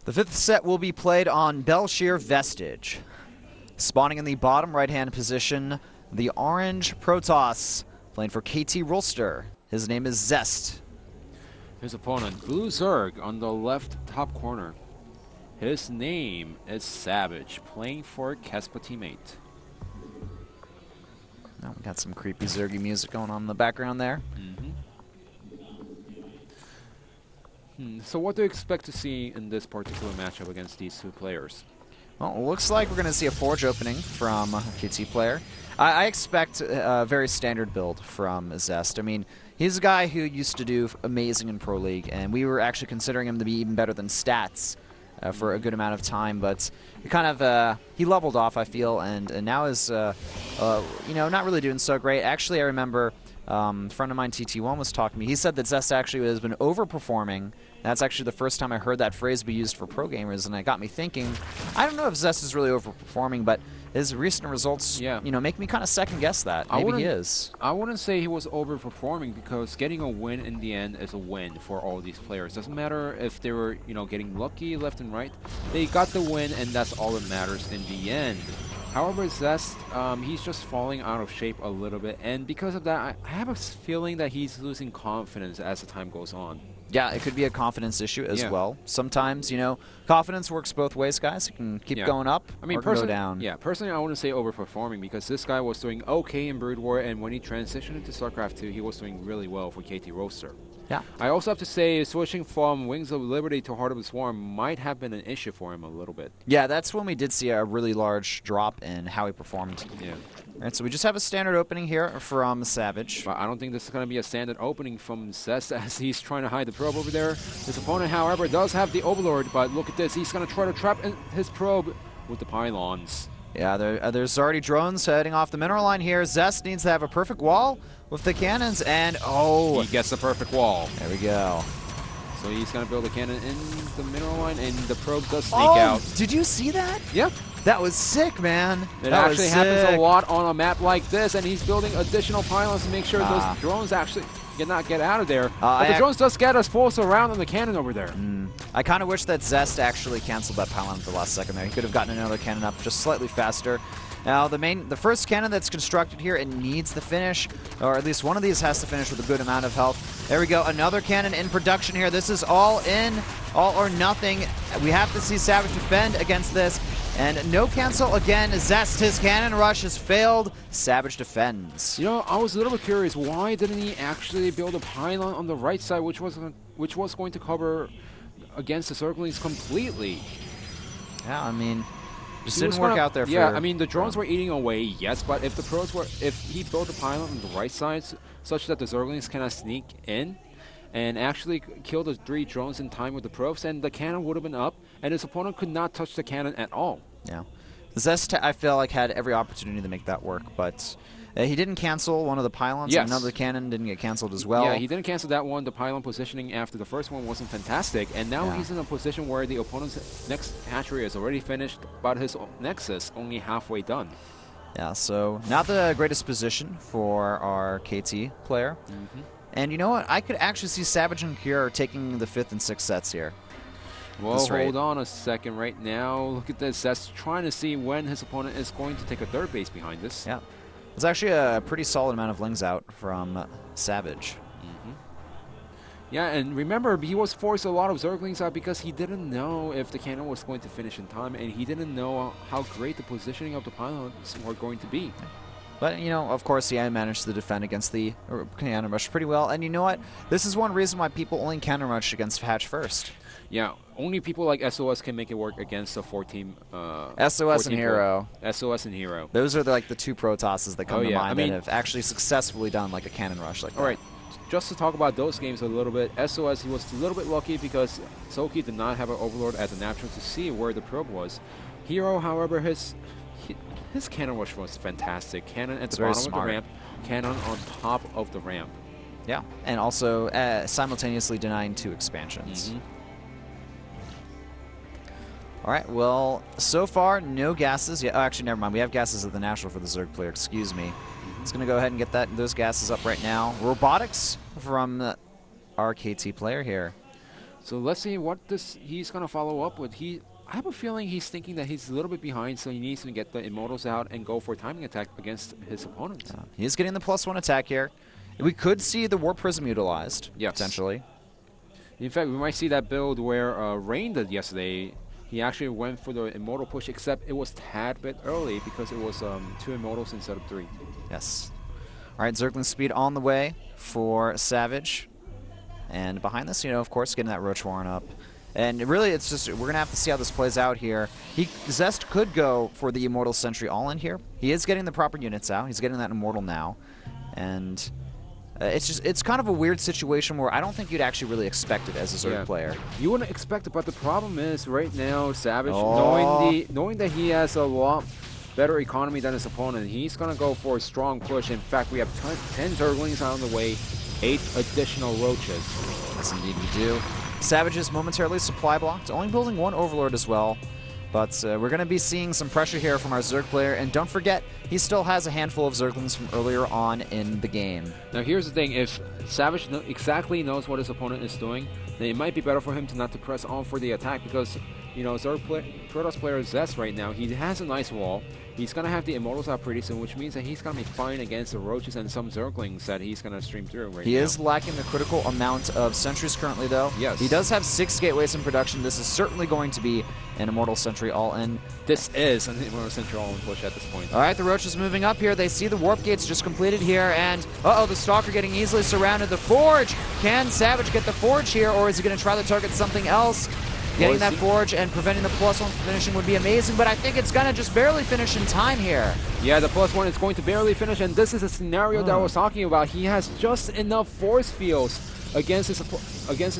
The fifth set will be played on Bel'Shir Vestige. Spawning in the bottom right-hand position, the orange Protoss, playing for KT Rolster. His name is Zest. His opponent, Blue Zerg, on the left top corner. His name is Savage, playing for Kespa teammate. Oh, we got some creepy Zergy music going on in the background there. So what do you expect to see in this particular matchup against these two players? Well, it looks like we're going to see a Forge opening from KT player. I expect a very standard build from Zest. I mean, he's a guy who used to do amazing in Pro League, and we were actually considering him to be even better than Stats for a good amount of time, but he kind of he leveled off, I feel, and now is you know, not really doing so great. Actually, I remember a friend of mine, TT1, was talking to me. He said that Zest actually has been overperforming. That's actually the first time I heard that phrase be used for pro gamers, and it got me thinking, I don't know if Zest is really overperforming, but his recent results, you know, make me kind of second guess that. Maybe he is. I wouldn't say he was overperforming, because getting a win in the end is a win for all these players. Doesn't matter if they were, you know, getting lucky left and right. They got the win, and that's all that matters in the end. However, Zest, he's just falling out of shape a little bit, and because of that, I have a feeling that he's losing confidence as the time goes on. Yeah, it could be a confidence issue as well. Sometimes, you know, confidence works both ways, guys. It can keep going up, I mean, or go down. Yeah, personally, I wouldn't say overperforming, because this guy was doing okay in Brood War, and when he transitioned into Starcraft2, he was doing really well for KT Rolster. Yeah. I also have to say, switching from Wings of Liberty to Heart of the Swarm might have been an issue for him a little bit. Yeah, that's when we did see a really large drop in how he performed. Yeah. All right, so we just have a standard opening here from Savage. But I don't think this is going to be a standard opening from Zest, as he's trying to hide the probe over there. His opponent, however, does have the Overlord, but look at this. He's going to try to trap his probe with the pylons. Yeah, there's already drones heading off the mineral line here. Zest needs to have a perfect wall with the cannons, and he gets the perfect wall. There we go. So he's going to build a cannon in the mineral line, and the probe does sneak out. Did you see that? Yep. That was sick, man. It actually happens a lot on a map like this, and he's building additional pylons to make sure those drones actually cannot get out of there. But the drones does get us full surround on the cannon over there. I kind of wish that Zest actually canceled that pylon at the last second there. He could have gotten another cannon up just slightly faster. Now, the first cannon that's constructed here, it needs the finish, or at least one of these has to finish with a good amount of health. There we go, another cannon in production here. This is all in, all or nothing. We have to see Savage defend against this. And no cancel again. Zest, his cannon rush has failed. Savage defends. You know, I was a little bit curious. Why didn't he actually build a pylon on the right side, which was going to cover against the Zerglings completely? Yeah, I mean, just didn't work out there. Yeah, I mean, the drones were eating away, yes, but if he built a pylon on the right side, such that the Zerglings cannot sneak in and actually kill the 3 drones in time with the probes, and the cannon would have been up, and his opponent could not touch the cannon at all. Yeah. Zest, I feel like, had every opportunity to make that work, but he didn't cancel one of the pylons. Yes. Another cannon didn't get canceled as well. Yeah, he didn't cancel that one. The pylon positioning after the first one wasn't fantastic, and now he's in a position where the opponent's next hatchery is already finished, but his Nexus only halfway done. Yeah, so not the greatest position for our KT player. And you know what? I could actually see Savage and Cure taking the 5th and 6th sets here. Well, hold on a second right now. Look at this. That's trying to see when his opponent is going to take a 3rd base behind this. Yeah. It's actually a pretty solid amount of lings out from Savage. Yeah, and remember, he was forced a lot of Zerglings out because he didn't know if the cannon was going to finish in time, and he didn't know how great the positioning of the pylons were going to be. But, you know, of course, he managed to defend against the cannon rush pretty well. And you know what? This is one reason why people only cannon rush against Hatch first. Yeah, only people like SOS can make it work against a 4-team. SOS and Hero. SOS and Hero. Those are like the 2 Protosses that come to mind that have actually successfully done like a cannon rush like that. All right, just to talk about those games a little bit, SOS, he was a little bit lucky because Soki did not have an Overlord as a natural to see where the probe was. Hero, however, his cannon rush was fantastic. Cannon at the bottom of the ramp, cannon on top of the ramp. Yeah, and also simultaneously denying 2 expansions. All right, well, so far, no gases. Yeah, oh, actually, never mind. We have gases at the National for the Zerg player. Excuse me. It's going to go ahead and get those gases up right now. Robotics from our KT player here. So let's see what he's going to follow up with. I have a feeling he's thinking that he's a little bit behind, so he needs to get the Immortals out and go for a timing attack against his opponent. He's getting the +1 attack here. We could see the Warp Prism utilized, potentially. In fact, we might see that build where Rain did yesterday. He actually went for the Immortal push, except it was tad bit early because it was 2 Immortals instead of 3. Yes. All right, Zergling speed on the way for Savage. And behind this, of course, getting that Roach Warren up. And really, it's just, we're going to have to see how this plays out here. Zest could go for the Immortal Sentry all-in here. He is getting the proper units out. He's getting that Immortal now. And it's kind of a weird situation where I don't think you'd actually really expect it as a Zerg player. You wouldn't expect it, but the problem is right now, Savage, knowing that he has a lot better economy than his opponent, he's going to go for a strong push. In fact, we have 10 Zerglings on the way, 8 additional Roaches. Yes, indeed we do. Savage is momentarily supply blocked, only building 1 Overlord as well. But we're going to be seeing some pressure here from our Zerg player. And don't forget, he still has a handful of Zerglings from earlier on in the game. Now here's the thing, if Savage exactly knows what his opponent is doing, then it might be better for him to not to press on for the attack because, Protoss player Zest right now, he has a nice wall. He's going to have the Immortals out pretty soon, which means that he's going to be fine against the Roaches and some Zerglings that he's going to stream through right now. He is lacking the critical amount of sentries currently, though. Yes. He does have 6 gateways in production. This is certainly going to be an Immortal Sentry all-in. This is an Immortal Sentry all-in push at this point. All right, the Roach is moving up here. They see the Warp Gates just completed here, and the Stalker getting easily surrounded. The Forge! Can Savage get the Forge here, or is he going to try to target something else? Getting that Forge and preventing the +1 from finishing would be amazing, but I think it's going to just barely finish in time here. Yeah, the +1 is going to barely finish, and this is a scenario that I was talking about. He has just enough force fields against his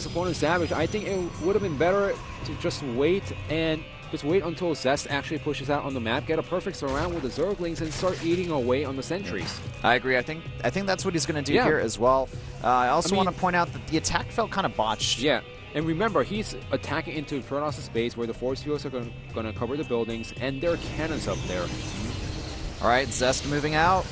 opponent Savage. I think it would have been better to just wait until Zest actually pushes out on the map, get a perfect surround with the Zerglings, and start eating away on the sentries. I agree. I think that's what he's going to do here as well. I also want to point out that the attack felt kind of botched. Yeah. And remember, he's attacking into Protoss' base where the force fields are going to cover the buildings, and there are cannons up there. All right, Zest moving out.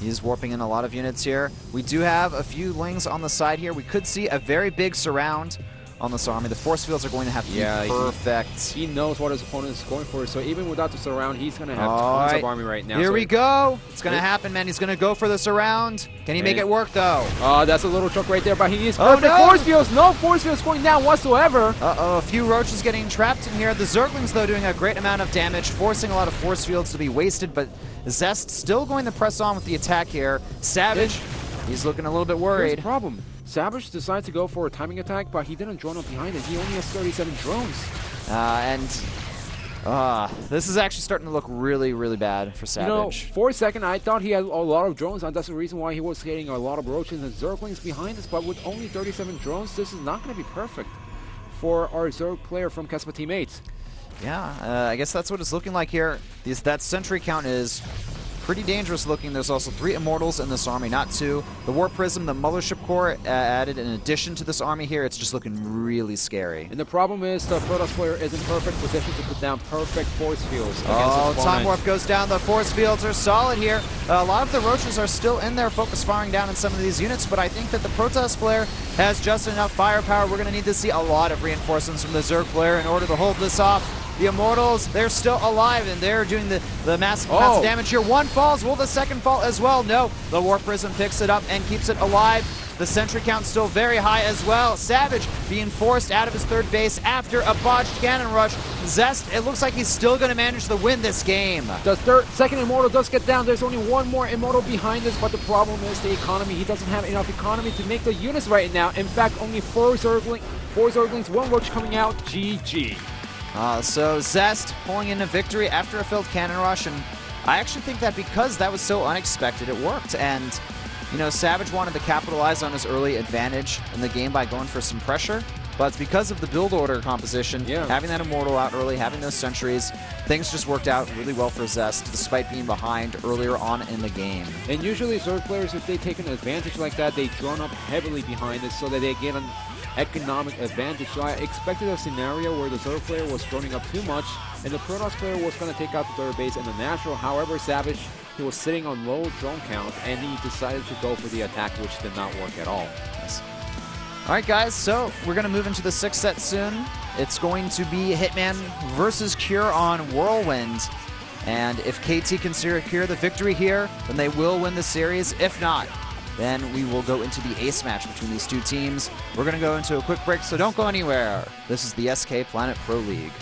He's warping in a lot of units here. We do have a few Lings on the side here. We could see a very big surround on this army. The force fields are going to have to be perfect. He knows what his opponent is going for, so even without the surround, he's going to have tons of army right now. Here we go. It's going to happen, man. He's going to go for the surround. Can he make it work, though? That's a little choke right there, but he needs perfect force fields. No force fields going down whatsoever. A few Roaches getting trapped in here. The Zerglings, though, doing a great amount of damage, forcing a lot of force fields to be wasted, but Zest still going to press on with the attack here. Savage, he's looking a little bit worried. Here's the problem. Savage decided to go for a timing attack, but he didn't drone up behind it. He only has 37 drones. This is actually starting to look really, really bad for Savage. For a second, I thought he had a lot of drones, and that's the reason why he was hitting a lot of Roaches and Zerglings behind us, but with only 37 drones, this is not going to be perfect for our Zerg player from Kespa teammates. Yeah, I guess that's what it's looking like here. That sentry count is pretty dangerous looking. There's also 3 Immortals in this army, not 2. The Warp Prism, the Mothership Core added in addition to this army here. It's just looking really scary. And the problem is the Protoss player is in perfect position to put down perfect force fields against his Time Warp goes down. The force fields are solid here. A lot of the Roaches are still in there, focus firing down in some of these units, but I think that the Protoss player has just enough firepower. We're going to need to see a lot of reinforcements from the Zerg player in order to hold this off. The Immortals, they're still alive, and they're doing the massive amounts of damage here. One falls. Will the second fall as well? No. The Warp Prism picks it up and keeps it alive. The sentry count still very high as well. Savage being forced out of his third base after a botched cannon rush. Zest, it looks like he's still going to manage to win this game. The second Immortal does get down. There's only one more Immortal behind this, but the problem is the economy. He doesn't have enough economy to make the units right now. In fact, only 4 Zerglings, 1 Roach coming out. GG. So Zest pulling in a victory after a failed cannon rush, and I actually think that because that was so unexpected, it worked. And, Savage wanted to capitalize on his early advantage in the game by going for some pressure, but it's because of the build order composition, having that Immortal out early, having those sentries, things just worked out really well for Zest, despite being behind earlier on in the game. And usually Zerg players, if they take an advantage like that, they drone up heavily behind it so that they get an economic advantage. So I expected a scenario where the Zerg player was droning up too much and the Protoss player was going to take out the third base in the natural. However, Savage, he was sitting on low drone count and he decided to go for the attack, which did not work at all. Yes. All right, guys, so we're going to move into the 6th set soon. It's going to be Hitman versus Cure on Whirlwind. And if KT can secure the victory here, then they will win the series. If not, then we will go into the ace match between these two teams. We're going to go into a quick break, so don't go anywhere. This is the SK Planet Pro League.